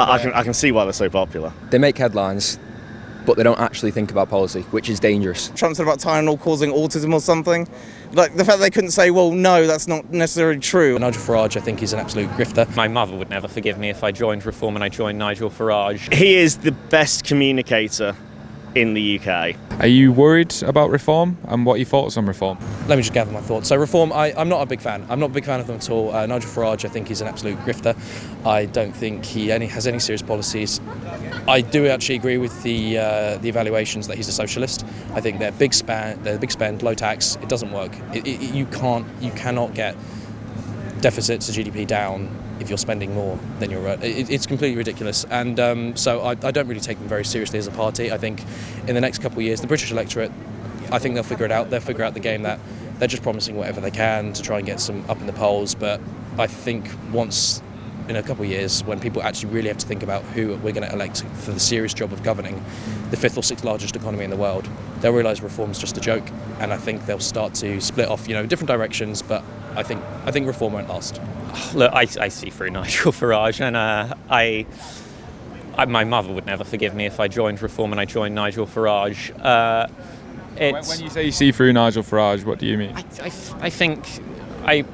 I can see why they're so popular. They make headlines, but they don't actually think about policy, which is dangerous. Trump said about Tylenol causing autism or something. Like, the fact they couldn't say, well, no, that's not necessarily true. Nigel Farage, I think he's an absolute grifter. My mother would never forgive me if I joined Reform and I joined Nigel Farage. He is the best communicator in the UK. Are you worried about Reform, and what are your thoughts on Reform? Let me just gather my thoughts. So Reform, I'm not a big fan. I'm not a big fan of them at all. Nigel Farage, I think he's an absolute grifter. I don't think he has any serious policies. I do actually agree with the evaluations that he's a socialist. I think they're big spend, low tax. It doesn't work. You cannot get deficits to GDP down if you're spending more than you're... It's completely ridiculous. And so I don't really take them very seriously as a party. I think in the next couple of years, the British electorate, I think they'll figure it out. They'll figure out the game that they're just promising whatever they can to try and get some up in the polls. But I think once, in a couple of years, when people actually really have to think about who we're going to elect for the serious job of governing the 5th or 6th largest economy in the world, they'll realise Reform's just a joke. And I think they'll start to split off, different directions. But I think Reform won't last. Look, I see through Nigel Farage, and my mother would never forgive me if I joined Reform and I joined Nigel Farage. When you say you see through Nigel Farage, what do you mean? I think I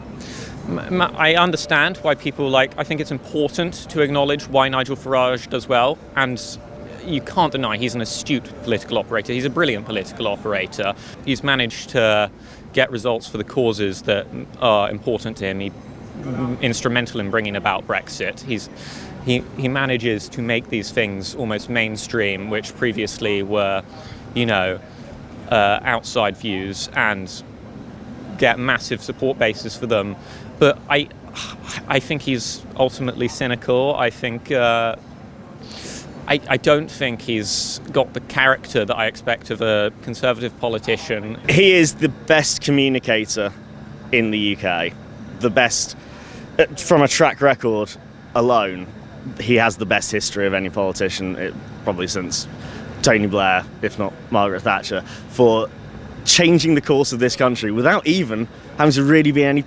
understand why people I think it's important to acknowledge why Nigel Farage does well, and you can't deny he's an astute political operator. He's a brilliant political operator. He's managed to get results for the causes that are important to him. He's instrumental in bringing about Brexit. He manages to make these things almost mainstream, which previously were, outside views, and get massive support bases for them. But I think he's ultimately cynical. I think I don't think he's got the character that I expect of a Conservative politician. He is the best communicator in the UK. The best, from a track record alone, he has the best history of any politician, probably since Tony Blair, if not Margaret Thatcher, for changing the course of this country without even having to really be any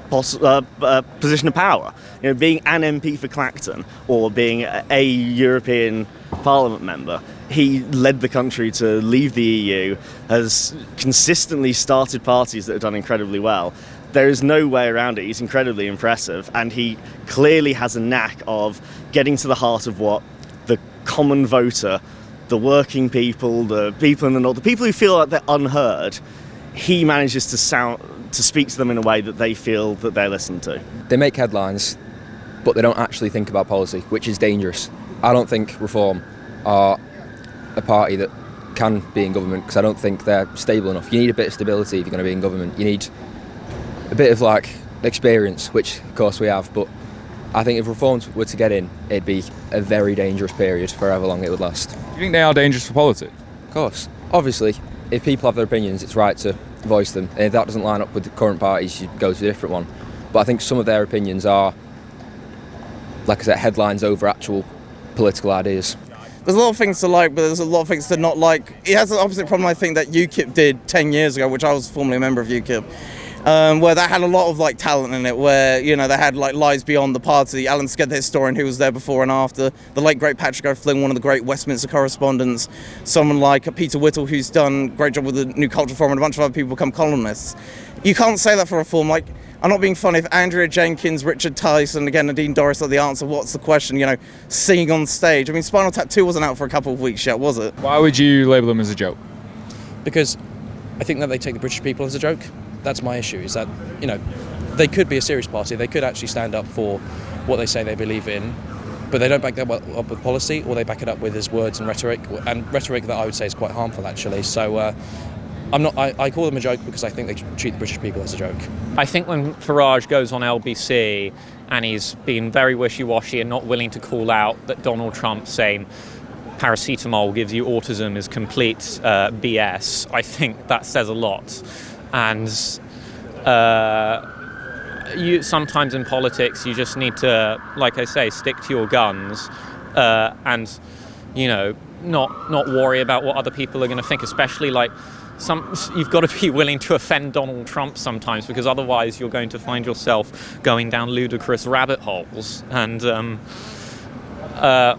position of power. Being an MP for Clacton or being a European Parliament member, he led the country to leave the EU, has consistently started parties that have done incredibly well. There is no way around it. He's incredibly impressive, and he clearly has a knack of getting to the heart of what the common voter, the working people, the people in the north, the people who feel like they're unheard, he manages to speak to them in a way that they feel that they're listened to. They make headlines, but they don't actually think about policy, which is dangerous. I don't think Reform are a party that can be in government, because I don't think they're stable enough. You need a bit of stability if you're going to be in government. You need a bit of experience, which of course we have, but I think if Reforms were to get in, it'd be a very dangerous period for however long it would last. Do you think they are dangerous for politics? Of course. Obviously, if people have their opinions, it's right to voice them, and if that doesn't line up with the current parties, you go to a different one. But I think some of their opinions are, like I said, headlines over actual political ideas. There's a lot of things to like, but there's a lot of things to not like. It has the opposite problem, I think, that UKIP did 10 years ago, which I was formerly a member of UKIP. Where that had a lot of talent in it, where they had lives beyond the party. Alan Sked, the historian who was there before and after, the late great Patrick O'Flynn, one of the great Westminster correspondents, someone like Peter Whittle, who's done a great job with the New Culture Forum, and a bunch of other people become columnists. You can't say that for Reform. I'm not being funny, if Andrea Jenkins, Richard Tice, and again Nadine Dorris are the answer, what's the question, singing on stage. I mean, Spinal Tap 2 wasn't out for a couple of weeks yet, was it? Why would you label them as a joke? Because I think that they take the British people as a joke. That's my issue, is that, they could be a serious party. They could actually stand up for what they say they believe in, but they don't back that up with policy, or they back it up with his words and rhetoric that I would say is quite harmful, actually. So I call them a joke because I think they treat the British people as a joke. I think when Farage goes on LBC and he's been very wishy-washy and not willing to call out that Donald Trump saying paracetamol gives you autism is complete BS, I think that says a lot. And you sometimes in politics you just need to, like I say, stick to your guns and not worry about what other people are going to think, especially you've got to be willing to offend Donald Trump sometimes, because otherwise you're going to find yourself going down ludicrous rabbit holes. And And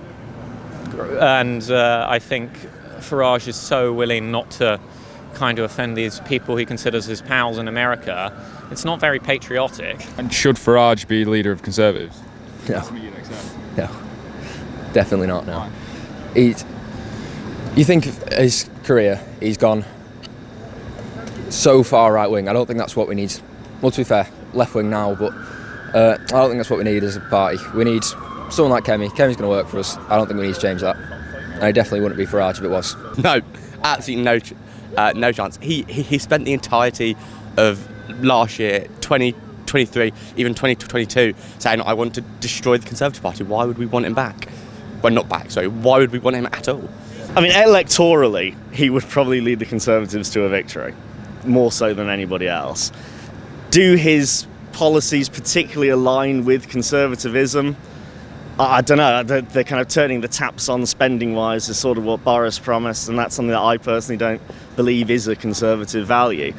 I think Farage is so willing not to kind of offend these people he considers his pals in America. It's not very patriotic. And should Farage be leader of Conservatives? No. Something you'd accept? No, definitely not. No. Why? You think his career, he's gone so far right wing. I don't think that's what we need. Well, to be fair, left wing now, but I don't think that's what we need as a party. We need someone like Kemi. Kemi's going to work for us. I don't think we need to change that. And it definitely wouldn't be Farage if it was. No, absolutely no chance. He spent the entirety of last year, 2023, even 2022, saying I want to destroy the Conservative Party. Why would we want him back? Well, not back, sorry. Why would we want him at all? I mean, electorally, he would probably lead the Conservatives to a victory, more so than anybody else. Do his policies particularly align with conservatism? I don't know. They're kind of turning the taps on spending-wise is sort of what Boris promised, and that's something that I personally don't believe is a conservative value.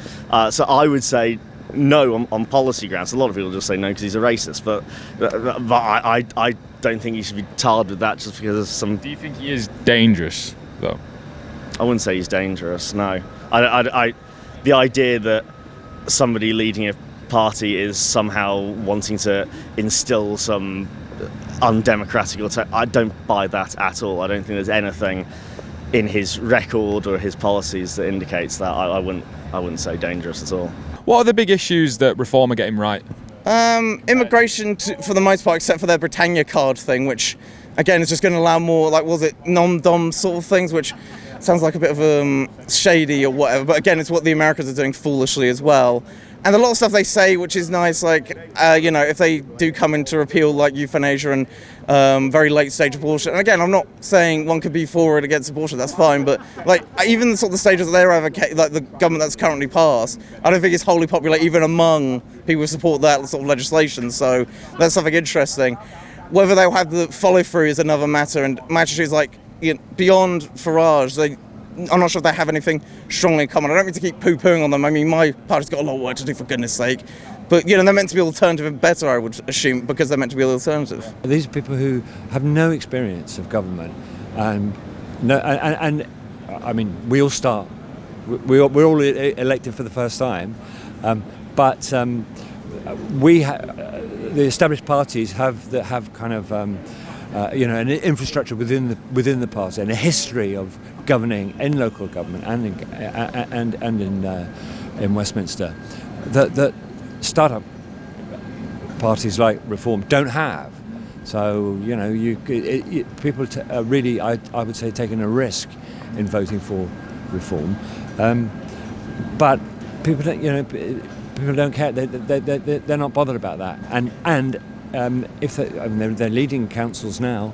So I would say no on policy grounds. A lot of people just say no because he's a racist, but I don't think he should be tarred with that just because of some... Do you think he is dangerous, though? I wouldn't say he's dangerous, no. The idea that somebody leading a party is somehow wanting to instill some undemocratic I don't buy that at all. I don't think there's anything in his record or his policies that indicates that. I wouldn't say dangerous at all. What are the big issues that Reform are getting right? Immigration, for the most part, except for their Britannia card thing, which, again, is just going to allow more, like, was it non-dom sort of things, which sounds like a bit of shady or whatever. But again, it's what the Americans are doing foolishly as well. And a lot of stuff they say, which is nice, like, if they do come in to repeal, like, euthanasia and very late-stage abortion. And again, I'm not saying one could be for or against abortion, that's fine, but, like, even the sort of stages that they're advocating, like the government that's currently passed, I don't think it's wholly popular even among people who support that sort of legislation, so that's something interesting. Whether they'll have the follow-through is another matter, and my attitude is, like, beyond Farage, I'm not sure if they have anything strongly in common. I don't mean to keep poo-pooing on them. I mean, my party's got a lot of work to do, for goodness sake. But, they're meant to be alternative and better, I would assume, because they're meant to be alternative. These are people who have no experience of government. And I mean, we all start. We're all elected for the first time. But the established parties have kind of an infrastructure within the party and a history of governing in local government and in Westminster that startup parties like Reform don't have. So people are really, I would say, taking a risk in voting for Reform, but people don't people don't care. They're not bothered about that. And if they're leading councils now,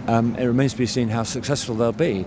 it remains to be seen how successful they'll be.